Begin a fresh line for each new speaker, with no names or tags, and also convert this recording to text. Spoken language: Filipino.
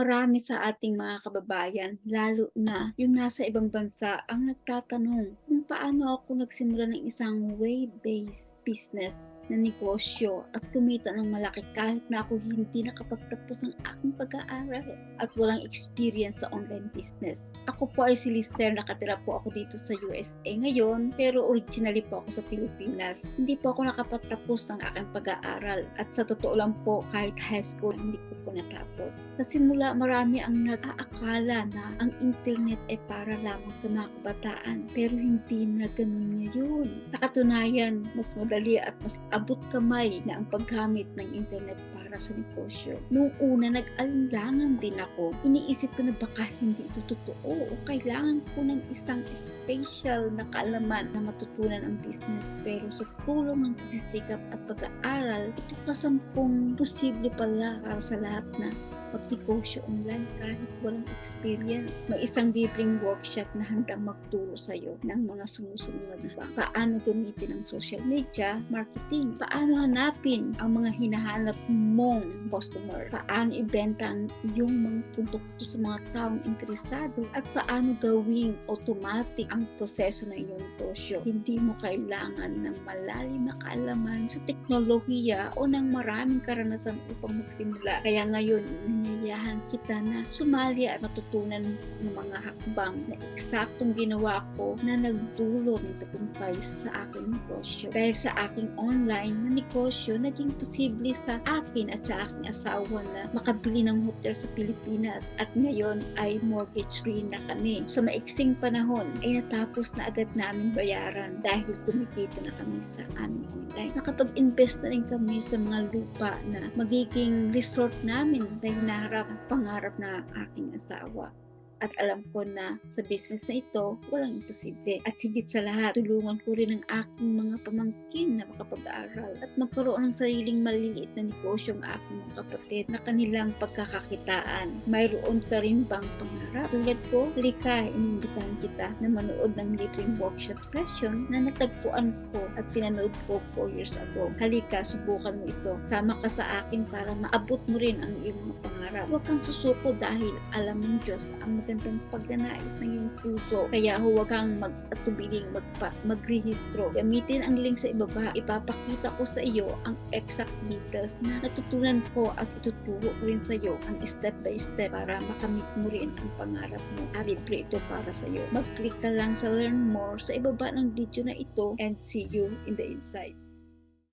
Marami sa ating mga kababayan, lalo na yung nasa ibang bansa, ang nagtatanong kung paano ako nagsimula ng isang web-based business na negosyo at kumita ng malaki kahit na ako hindi nakapagtapos ng aking pag-aaral at walang experience sa online business. Ako po ay si Lizer, nakatira po ako dito sa USA ngayon, pero originally po ako sa Pilipinas. Hindi po ako nakapagtapos ng aking pag-aaral at sa totoo lang po kahit high school hindi ko po natapos. Sa simula marami ang nag-aakala na ang internet ay para lamang sa mga kabataan, pero hindi na ganun ngayon. Sa katunayan, mas madali at mas abot kamay na ang paggamit ng internet para sa negosyo. Noong una, nag-alinlangan din ako. Iniisip ko na baka hindi ito totoo o kailangan ko ng isang special na kaalaman na matutunan ang business. Pero sa tulong ng pagsisikap at pag-aaral, ito kasampung posible pala para sa lahat na magnegosyo online kahit walang experience. May isang libreng workshop na handang magturo sa iyo ng mga sumusunod na paano gamitin ang social media, marketing, paano hanapin ang mga hinahanap mong customer, paano ibenta ang iyong mga produkto sa mga taong interesado, at paano gawing automatic ang proseso ng iyong negosyo. Hindi mo kailangan ng malalim na kaalaman sa teknolohiya o ng maraming karanasan upang magsimula. Kaya ngayon, nanayahan kita na sumali at matutunan ng mga hakbang na eksaktong ginawa ko na nagdulot ng tagumpay sa aking negosyo. Dahil sa aking online na negosyo, naging posible sa akin at sa aking asawa na makabili ng hotel sa Pilipinas, at ngayon ay mortgage free na kami. Sa maiksing panahon ay natapos na agad namin bayaran dahil kumikita na kami sa aming online. Nakapag-invest na rin kami sa mga lupa na magiging resort namin dahil hinaharap ang pangarap na aking asawa. At alam ko na sa business na ito, walang imposible. At higit sa lahat, tulungan ko rin ang aking mga pamangkin na makapag-aaral at magkaroon ng sariling maliliit na negosyo ang aking mga kapatid na kanilang pagkakakitaan. Mayroon ka rin bang pangarap? Tulad ko, halika, inimbitahan kita na manood ng libreng workshop session na natagpuan ko at pinanood ko 4 years ago. Halika, subukan mo ito. Sama ka sa akin para maabot mo rin ang iyong mga pangarap. Huwag kang susuko dahil alam ng Diyos ang magandang pagnanais ng iyong puso. Kaya huwag kang mag-atubiling magrehistro. Gamitin ang link sa ibaba. Ipapakita ko sa iyo ang exact details na natutunan ko at ituturo ko rin sa iyo ang step by step para makamit mo rin ang pangarap mo. At libre ito para sa iyo. Mag-click ka lang sa learn more sa ibaba ng video na ito, and see you in the inside.